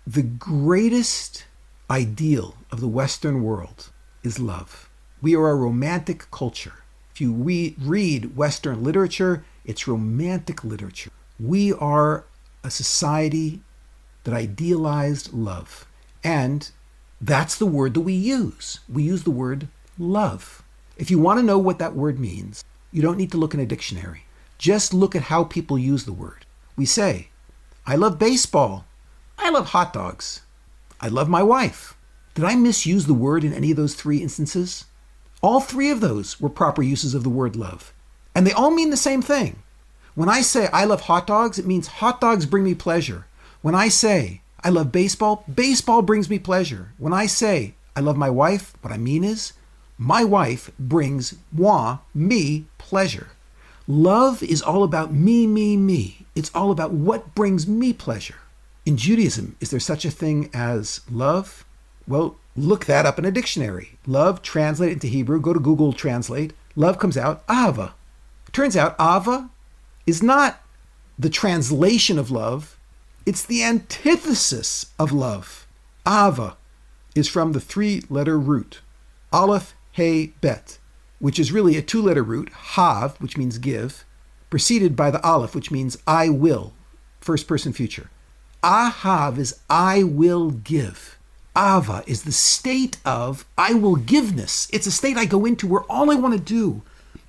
The greatest ideal of the Western world is love. We are a romantic culture. If you read Western literature, it's romantic literature. We are a society that idealized love. And that's the word that we use. We use the word love. If you want to know what that word means, you don't need to look in a dictionary. Just look at how people use the word. We say, I love baseball. I love hot dogs. I love my wife. Did I misuse the word in any of those three instances? All three of those were proper uses of the word love. And they all mean the same thing. When I say I love hot dogs, it means hot dogs bring me pleasure. When I say I love baseball, baseball brings me pleasure. When I say I love my wife, what I mean is my wife brings me pleasure. Love is all about me, me, me. It's all about what brings me pleasure. In Judaism, is there such a thing as love? Well, look that up in a dictionary. Love, translate it into Hebrew, go to Google Translate. Love comes out, ahava. It turns out ahava is not the translation of love, it's the antithesis of love. Ahava is from the three-letter root, aleph, hey, bet, which is really a two-letter root, hav, which means give, preceded by the aleph, which means I will, first person future. Ahav is I will give. Ava is the state of I will giveness. It's a state I go into where all I want to do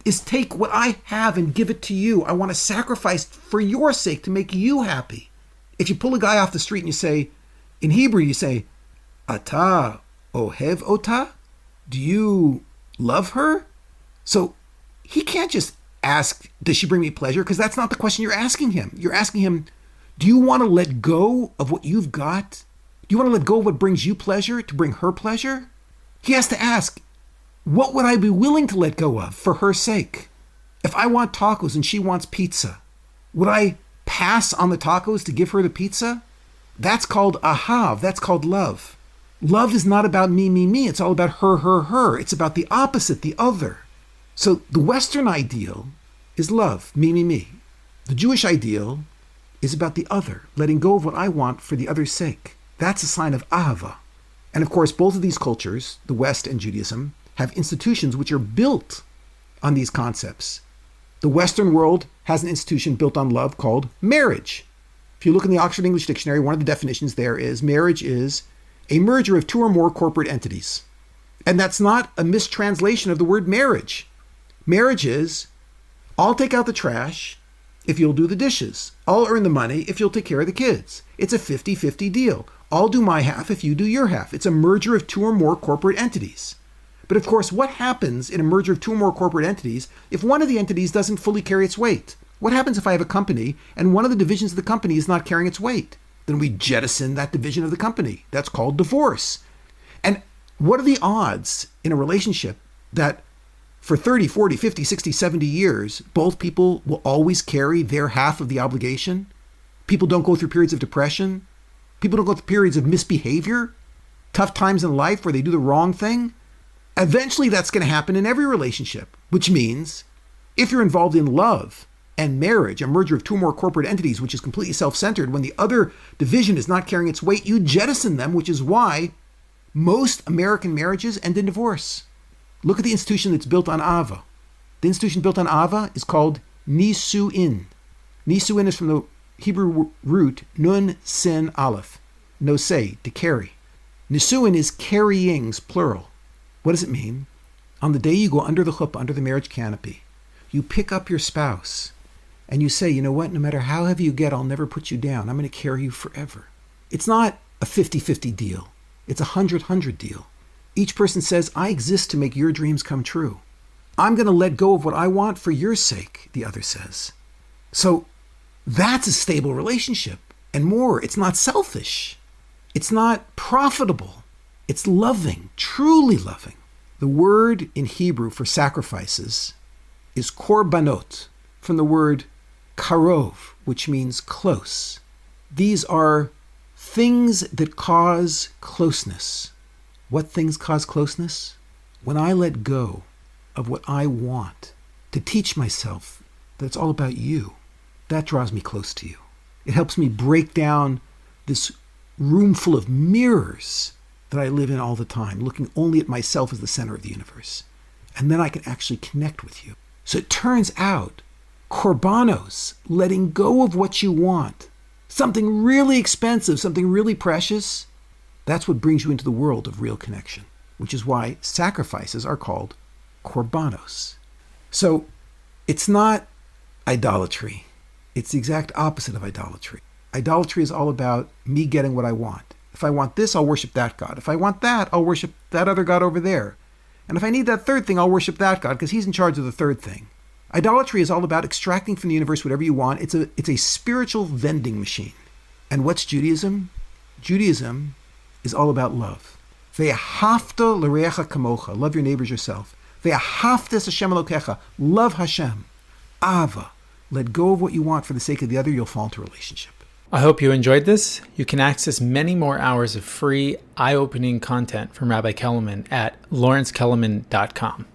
is take what I have and give it to you. I want to sacrifice for your sake to make you happy. If you pull a guy off the street and you say, in Hebrew you say, Ata ohev ota? Do you love her? So he can't just ask, does she bring me pleasure? Because that's not the question you're asking him. You're asking him, do you want to let go of what you've got? Do you want to let go of what brings you pleasure to bring her pleasure? He has to ask, what would I be willing to let go of for her sake? If I want tacos and she wants pizza, would I pass on the tacos to give her the pizza? That's called ahav. That's called love. Love is not about me, me, me. It's all about her, her, her. It's about the opposite, the other. So the Western ideal is love, me, me, me. The Jewish ideal is about the other, letting go of what I want for the other's sake. That's a sign of ahava. And of course, both of these cultures, the West and Judaism, have institutions which are built on these concepts. The Western world has an institution built on love called marriage. If you look in the Oxford English Dictionary, one of the definitions there is marriage is a merger of two or more corporate entities. And that's not a mistranslation of the word marriage. Marriage is, I'll take out the trash if you'll do the dishes. I'll earn the money if you'll take care of the kids. It's a 50-50 deal. I'll do my half if you do your half. It's a merger of two or more corporate entities. But of course, what happens in a merger of two or more corporate entities if one of the entities doesn't fully carry its weight? What happens if I have a company and one of the divisions of the company is not carrying its weight? Then we jettison that division of the company. That's called divorce. And what are the odds in a relationship that for 30, 40, 50, 60, 70 years, both people will always carry their half of the obligation? People don't go through periods of depression. People don't go through periods of misbehavior, tough times in life where they do the wrong thing. Eventually that's going to happen in every relationship, which means if you're involved in love and marriage, a merger of two or more corporate entities, which is completely self-centered, when the other division is not carrying its weight, you jettison them, which is why most American marriages end in divorce. Look at the institution that's built on Ava. The institution built on Ava is called Nisu'in. Nisu'in is from the Hebrew root nun sin aleph, nosei, to carry. Nisu'in is carryings, plural. What does it mean? On the day you go under the chuppah, under the marriage canopy, you pick up your spouse and you say, you know what, no matter how heavy you get, I'll never put you down. I'm going to carry you forever. It's not a 50-50 deal. It's a 100-100 deal. Each person says, I exist to make your dreams come true. I'm going to let go of what I want for your sake, the other says. So that's a stable relationship. And more, it's not selfish. It's not profitable. It's loving, truly loving. The word in Hebrew for sacrifices is korbanot, from the word karov, which means close. These are things that cause closeness. What things cause closeness? When I let go of what I want to teach myself that it's all about you, that draws me close to you. It helps me break down this room full of mirrors that I live in all the time, looking only at myself as the center of the universe. And then I can actually connect with you. So it turns out, korbanos, letting go of what you want, something really expensive, something really precious, that's what brings you into the world of real connection, which is why sacrifices are called korbanos. So it's not idolatry. It's the exact opposite of idolatry. Idolatry is all about me getting what I want. If I want this, I'll worship that God. If I want that, I'll worship that other God over there. And if I need that third thing, I'll worship that God because he's in charge of the third thing. Idolatry is all about extracting from the universe whatever you want. It's a spiritual vending machine. And what's Judaism? Judaism is all about love. Ve'ahavta l'reacha kamocha. Love your neighbors yourself. Ve'ahavta Hashem Elokecha. Love Hashem. Ava. Let go of what you want for the sake of the other. You'll fall into a relationship. I hope you enjoyed this. You can access many more hours of free, eye-opening content from Rabbi Kelemen at LawrenceKelemen.com.